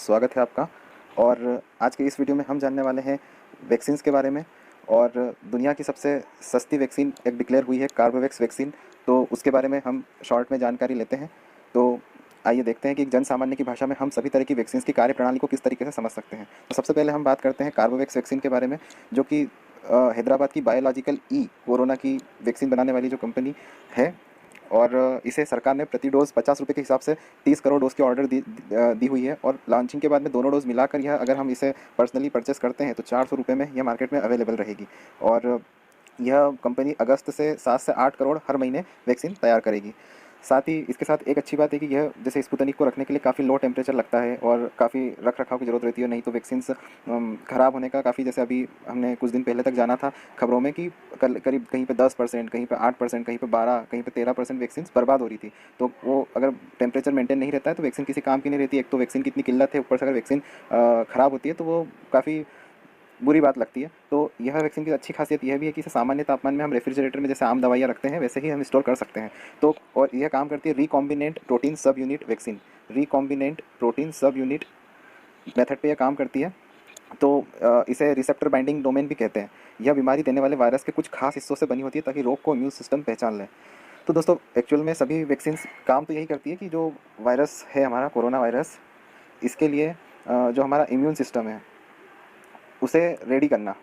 स्वागत है आपका। और आज के इस वीडियो में हम जानने वाले हैं वैक्सीन्स के बारे में। और दुनिया की सबसे सस्ती वैक्सीन एक डिक्लेयर हुई है, कार्बोवैक्स वैक्सीन। तो उसके बारे में हम शॉर्ट में जानकारी लेते हैं। तो आइए देखते हैं कि जन सामान्य की भाषा में हम सभी तरह की वैक्सीन्स की कार्यप्रणाली को किस तरीके से समझ सकते हैं। तो सबसे पहले हम बात करते हैं कार्बोवैक्स वैक्सीन के बारे में, जो कि हैदराबाद की बायोलॉजिकल कोरोना की वैक्सीन बनाने वाली जो कंपनी है। और इसे सरकार ने प्रति डोज़ 50 रुपये के हिसाब से 30 करोड़ डोज़ की ऑर्डर दी हुई है। और लॉन्चिंग के बाद में दोनों डोज़ मिलाकर यह, अगर हम इसे पर्सनली परचेस करते हैं तो 400 रुपये में यह मार्केट में अवेलेबल रहेगी। और यह कंपनी अगस्त से 7 से 8 करोड़ हर महीने वैक्सीन तैयार करेगी। साथ ही इसके साथ एक अच्छी बात है कि यह जैसे स्पुतनिक को रखने के लिए काफ़ी लो टेम्परेचर लगता है और काफ़ी रख रखाव की ज़रूरत रहती है, नहीं तो वैक्सीन्स ख़राब होने का काफ़ी, जैसे अभी हमने कुछ दिन पहले तक जाना था खबरों में कि करीब कहीं पे 10%, कहीं पे 8%, कहीं पे 12, कहीं पे 13% वैक्सीन्स बर्बाद हो रही थी। तो वो अगर टेम्परेचर मेंटेन नहीं रहता है तो वैक्सीन किसी काम की नहीं रहती। एक तो वैक्सीन की इतनी किल्लत है, ऊपर से अगर वैक्सीन ख़राब होती है तो वो काफ़ी बुरी बात लगती है। तो यह वैक्सीन की अच्छी खासियत यह भी है कि इसे सामान्य तापमान में हम रेफ्रिजरेटर में जैसे आम दवाइयाँ रखते हैं वैसे ही हम स्टोर कर सकते हैं। तो और यह काम करती है रिकॉम्बिनेंट प्रोटीन सब यूनिट वैक्सीन, रिकॉम्बिनेंट प्रोटीन सब यूनिट मेथड पे यह काम करती है। तो इसे रिसेप्टर बाइंडिंग डोमेन भी कहते हैं। यह बीमारी देने वाले वायरस के कुछ खास हिस्सों से बनी होती है ताकि रोग को इम्यून सिस्टम पहचान ले। तो दोस्तों, एक्चुअल में सभी वैक्सीन्स काम तो यही करती है कि जो वायरस है हमारा कोरोना वायरस, इसके लिए जो हमारा इम्यून सिस्टम है उसे रेडी करना।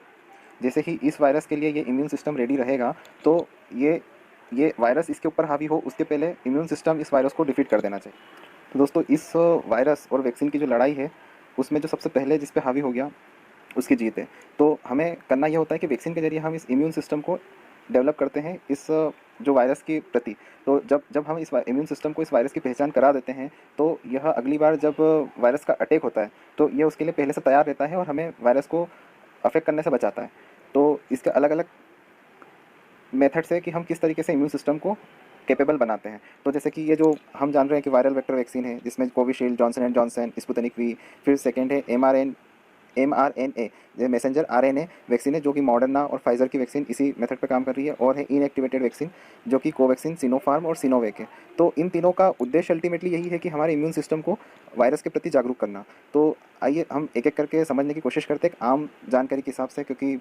जैसे ही इस वायरस के लिए ये इम्यून सिस्टम रेडी रहेगा तो ये वायरस इसके ऊपर हावी हो उसके पहले इम्यून सिस्टम इस वायरस को डिफीट कर देना चाहिए। तो दोस्तों, इस वायरस और वैक्सीन की जो लड़ाई है उसमें जो सबसे पहले जिस पे हावी हो गया उसकी जीत है। तो हमें करना ये होता है कि वैक्सीन के जरिए हम इस इम्यून सिस्टम को डेवलप करते हैं इस जो वायरस के प्रति। तो जब जब हम इस इम्यून सिस्टम को इस वायरस की पहचान करा देते हैं तो यह अगली बार जब वायरस का अटैक होता है तो यह उसके लिए पहले से तैयार रहता है और हमें वायरस को अफेक्ट करने से बचाता है। तो इसके अलग अलग मेथड्स है कि हम किस तरीके से इम्यून सिस्टम को कैपेबल बनाते हैं। तो जैसे कि ये जो हम जान रहे हैं कि वायरल वेक्टर वैक्सीन है जिसमें Covishield, Johnson and Johnson, Sputnik V, फिर सेकेंड है mRNA ये मैसेंजर आरएनए वैक्सीन है जो कि मॉडर्ना और फाइजर की वैक्सीन इसी मेथड पर काम कर रही है। और है इनएक्टिवेटेड वैक्सीन जो कि कोवैक्सीन, सिनोफार्म और सिनोवैक है। तो इन तीनों का उद्देश्य अल्टीमेटली यही है कि हमारे इम्यून सिस्टम को वायरस के प्रति जागरूक करना। तो आइए हम एक एक करके समझने की कोशिश करते हैं आम जानकारी के हिसाब से, क्योंकि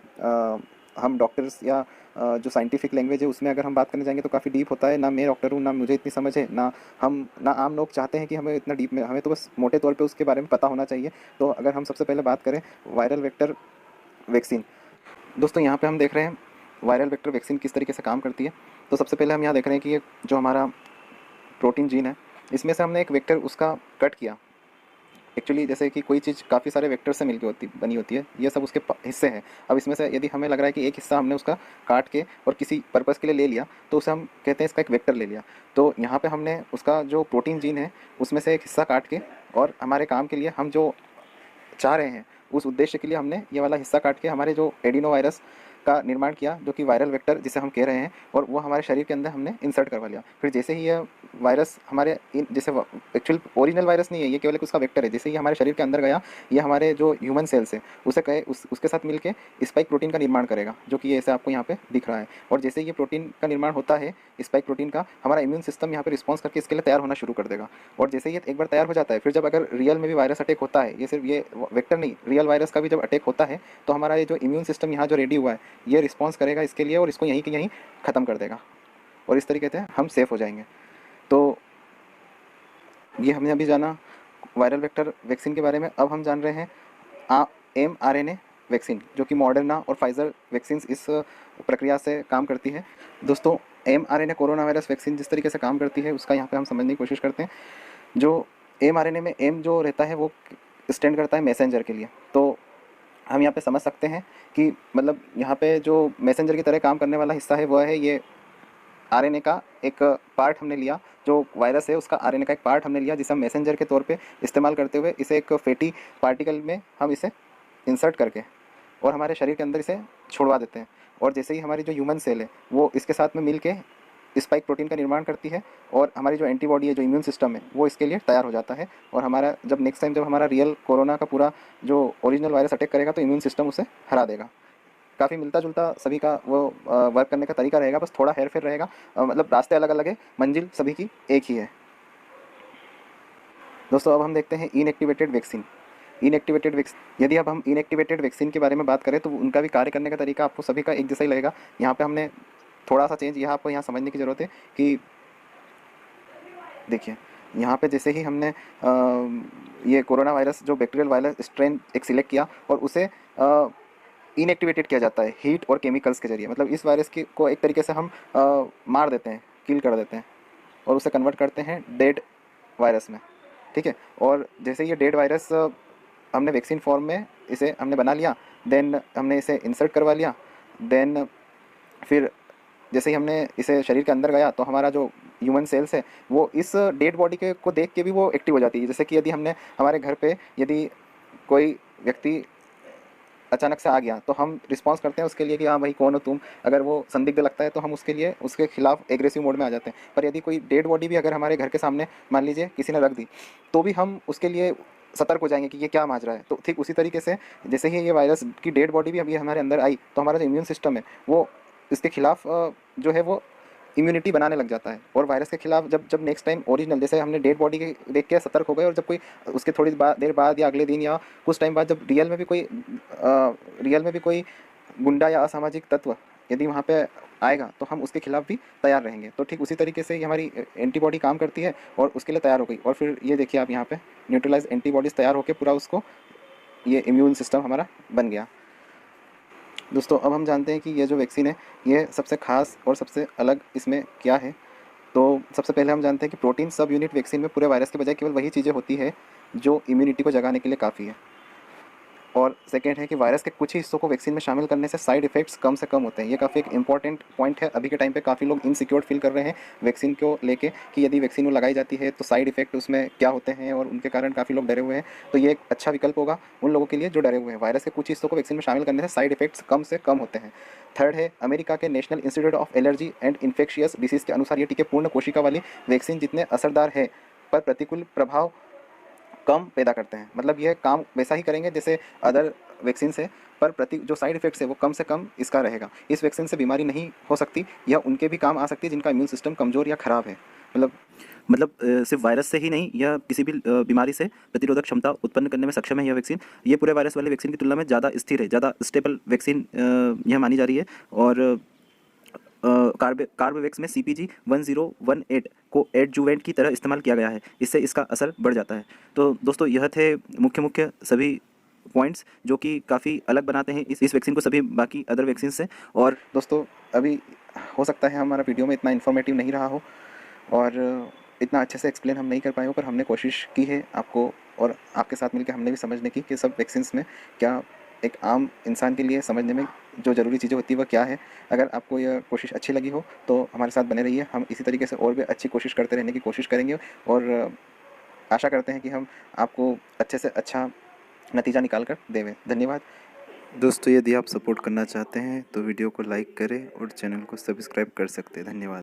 हम डॉक्टर्स या जो साइंटिफिक लैंग्वेज है उसमें अगर हम बात करने जाएंगे तो काफ़ी डीप होता है। ना मैं डॉक्टर हूँ, ना मुझे इतनी समझ है, ना आम लोग चाहते हैं कि हमें इतना डीप में, हमें तो बस मोटे तौर पे उसके बारे में पता होना चाहिए। तो अगर हम सबसे पहले बात करें वायरल वेक्टर वैक्सीन, दोस्तों यहाँ पे हम देख रहे हैं वायरल वेक्टर वैक्सीन किस तरीके से काम करती है। तो सबसे पहले हम यहाँ देख रहे हैं कि ये जो हमारा प्रोटीन जीन है इसमें से हमने एक वेक्टर उसका कट किया। एक्चुअली जैसे कि कोई चीज़ काफ़ी सारे वेक्टर से मिलकर बनी होती है, ये सब उसके हिस्से हैं। अब इसमें से यदि हमें लग रहा है कि एक हिस्सा हमने उसका काट के और किसी पर्पज़ के लिए ले लिया तो उसे हम कहते हैं इसका एक वेक्टर ले लिया। तो यहाँ पे हमने उसका जो प्रोटीन जीन है उसमें से एक हिस्सा काट के और हमारे काम के लिए हम जो चाह रहे हैं उस उद्देश्य के लिए हमने ये वाला हिस्सा काट के हमारे जो एडिनो वायरस का निर्माण किया, जो कि वायरल वेक्टर जिसे हम कह रहे हैं, और वो हमारे शरीर के अंदर हमने इंसर्ट करवा लिया। फिर जैसे ही यह वायरस हमारे जैसे एक्चुअल ओरिजिनल वायरस नहीं है, ये केवल उसका वेक्टर है, जैसे ही हमारे शरीर के अंदर गया ये हमारे जो ह्यूमन सेल्स है उसे कहे उसके साथ मिलके स्पाइक प्रोटीन का निर्माण करेगा, जो कि ऐसे आपको यहाँ पे दिख रहा है। और जैसे ही ये प्रोटीन का निर्माण होता है स्पाइक प्रोटीन का, हमारा इम्यून सिस्टम यहाँ पे रिस्पॉन्स करके इसके लिए तैयार होना शुरू कर देगा। और जैसे ही ये एक बार तैयार हो जाता है, फिर जब अगर रियल में भी वायरस अटैक होता है, ये सिर्फ ये वेक्टर नहीं, रियल वायरस का भी जब अटैक होता है तो हमारा ये जो इम्यून सिस्टम यहाँ जो रेडी हुआ है ये रिस्पॉन्स करेगा इसके लिए और इसको यहीं के यहीं ख़त्म कर देगा। और इस तरीके से हम सेफ हो जाएंगे। तो ये हमने अभी जाना वायरल वेक्टर वैक्सीन के बारे में। अब हम जान रहे हैं mRNA वैक्सीन, जो कि मॉडर्ना और फाइजर वैक्सीन इस प्रक्रिया से काम करती है। दोस्तों, mRNA कोरोना वायरस वैक्सीन जिस तरीके से काम करती है उसका यहाँ पे हम समझने की कोशिश करते हैं। जो mRNA में m जो रहता है वो स्टैंड करता है मैसेंजर के लिए। तो हम यहाँ पे समझ सकते हैं कि मतलब यहाँ पे जो मैसेंजर की तरह काम करने वाला हिस्सा है वह है ये आरएनए का एक पार्ट हमने लिया, जो वायरस है उसका आरएनए का एक पार्ट हमने लिया जिसे हम मैसेंजर के तौर पे इस्तेमाल करते हुए इसे एक फैटी पार्टिकल में हम इसे इंसर्ट करके और हमारे शरीर के अंदर इसे छोड़वा देते हैं। और जैसे ही हमारी जो ह्यूमन सेल है वो इसके साथ में मिल के स्पाइक प्रोटीन का निर्माण करती है और हमारी जो एंटीबॉडी है, जो इम्यून सिस्टम है, वो इसके लिए तैयार हो जाता है। और हमारा जब नेक्स्ट टाइम जब हमारा रियल कोरोना का पूरा जो ओरिजिनल वायरस अटैक करेगा तो इम्यून सिस्टम उसे हरा देगा। काफ़ी मिलता जुलता सभी का वो वर्क करने का तरीका रहेगा, बस थोड़ा हेर फेर रहेगा। मतलब रास्ते अलग अलग है, मंजिल सभी की एक ही है। दोस्तों, अब हम देखते हैं इनएक्टिवेटेड वैक्सीन। इनएक्टिवेटेड वैक्सीन, यदि अब हम इनएक्टिवेटेड वैक्सीन के बारे में बात करें तो उनका भी कार्य करने का तरीका आपको सभी का एक जैसा ही लगेगा। यहाँ पे हमने थोड़ा सा चेंज यहाँ आपको यहाँ समझने की ज़रूरत है कि देखिए, यहाँ पे जैसे ही हमने ये कोरोना वायरस जो बैक्टीरियल वायरस स्ट्रेन एक सिलेक्ट किया और उसे इनएक्टिवेटेड किया जाता है हीट और केमिकल्स के जरिए। मतलब इस वायरस की को एक तरीके से हम मार देते हैं, किल कर देते हैं और उसे कन्वर्ट करते हैं डेड वायरस में, ठीक है। और जैसे ये डेड वायरस हमने वैक्सीन फॉर्म में इसे हमने बना लिया, देन हमने इसे इंसर्ट करवा लिया, देन फिर जैसे ही हमने इसे शरीर के अंदर गया तो हमारा जो ह्यूमन सेल्स है वो इस डेड बॉडी के को देख के भी वो एक्टिव हो जाती है। जैसे कि यदि हमने हमारे घर पे यदि कोई व्यक्ति अचानक से आ गया तो हम रिस्पॉन्स करते हैं उसके लिए कि हाँ भाई कौन हो तुम। अगर वो संदिग्ध लगता है तो हम उसके लिए उसके खिलाफ एग्रेसिव मोड में आ जाते हैं। पर यदि कोई डेड बॉडी भी अगर हमारे घर के सामने मान लीजिए किसी ने रख दी तो भी हम उसके लिए सतर्क हो जाएंगे कि ये क्या माज रहा है। तो ठीक उसी तरीके से जैसे ही ये वायरस की डेड बॉडी भी अभी हमारे अंदर आई तो हमारा जो इम्यून सिस्टम है वो इसके खिलाफ जो है वो इम्यूनिटी बनाने लग जाता है। और वायरस के खिलाफ जब जब नेक्स्ट टाइम ओरिजिनल जैसे हमने डेड बॉडी के देख के सतर्क हो गए और जब कोई उसके थोड़ी देर बाद या अगले दिन या कुछ टाइम बाद जब रियल में भी कोई गुंडा या असामाजिक तत्व यदि वहाँ पे आएगा तो हम उसके खिलाफ भी तैयार रहेंगे। तो ठीक उसी तरीके से ही हमारी एंटीबॉडी काम करती है और उसके लिए तैयार हो गई। और फिर ये देखिए आप यहाँ पे न्यूट्रलाइज एंटीबॉडीज़ तैयार होकर पूरा उसको ये इम्यून सिस्टम हमारा बन गया। दोस्तों अब हम जानते हैं कि ये जो वैक्सीन है ये सबसे ख़ास और सबसे अलग इसमें क्या है। तो सबसे पहले हम जानते हैं कि प्रोटीन सब यूनिट वैक्सीन में पूरे वायरस के बजाय केवल वही चीज़ें होती है जो इम्यूनिटी को जगाने के लिए काफ़ी है। और सेकेंड है कि वायरस के कुछ ही हिस्सों को वैक्सीन में शामिल करने से साइड इफ़ेक्ट्स कम से कम होते हैं। ये काफ़ी एक इंपॉर्टेंट पॉइंट है। अभी के टाइम पे काफ़ी लोग इनसिक्योर फील कर रहे हैं वैक्सीन को लेके कि यदि वैक्सीन वो लगाई जाती है तो साइड इफ़ेक्ट उसमें क्या होते हैं और उनके कारण काफ़ी लोग डरे हुए हैं। तो ये एक अच्छा विकल्प होगा उन लोगों के लिए जो डरे हुए हैं। वायरस के कुछ हिस्सों को वैक्सीन में शामिल करने से साइड इफ़ेक्ट्स कम से कम होते हैं। थर्ड है अमेरिका के national institute of allergy and infectious disease के अनुसार ये टीके पूर्ण कोशिका वाली वैक्सीन जितने असरदार है पर प्रतिकूल प्रभाव कम पैदा करते हैं। मतलब ये काम वैसा ही करेंगे जैसे अदर वैक्सीन से, पर जो साइड इफ़ेक्ट्स है वो कम से कम इसका रहेगा। इस वैक्सीन से बीमारी नहीं हो सकती या उनके भी काम आ सकती है जिनका इम्यून सिस्टम कमज़ोर या ख़राब है। सिर्फ वायरस से ही नहीं, यह किसी भी बीमारी से प्रतिरोधक क्षमता उत्पन्न करने में सक्षम है यह वैक्सीन। ये पूरे वायरस वाले वैक्सीन की तुलना में ज़्यादा स्थिर है, ज़्यादा स्टेबल वैक्सीन यह मानी जा रही है। और कार्बेवैक्स में CpG 1018 को एडजुवेंट की तरह इस्तेमाल किया गया है, इससे इसका असर बढ़ जाता है। तो दोस्तों यह थे मुख्य सभी पॉइंट्स जो कि काफ़ी अलग बनाते हैं इस वैक्सीन को सभी बाकी अदर वैक्सीन से। और दोस्तों अभी हो सकता है हमारा वीडियो में इतना इन्फॉर्मेटिव नहीं रहा हो और इतना अच्छे से एक्सप्लेन हम नहीं कर पाए हो, पर हमने कोशिश की है आपको और आपके साथ मिलकर हमने भी समझने की कि सब वैक्सीन्स में क्या एक आम इंसान के लिए समझने में जो ज़रूरी चीज़ें होती है वह क्या है। अगर आपको यह कोशिश अच्छी लगी हो तो हमारे साथ बने रहिए। हम इसी तरीके से और भी अच्छी कोशिश करते रहने की कोशिश करेंगे और आशा करते हैं कि हम आपको अच्छे से अच्छा नतीजा निकाल कर देवें। धन्यवाद दोस्तों। यदि आप सपोर्ट करना चाहते हैं तो वीडियो को लाइक करें और चैनल को सब्सक्राइब कर सकते हैं। धन्यवाद।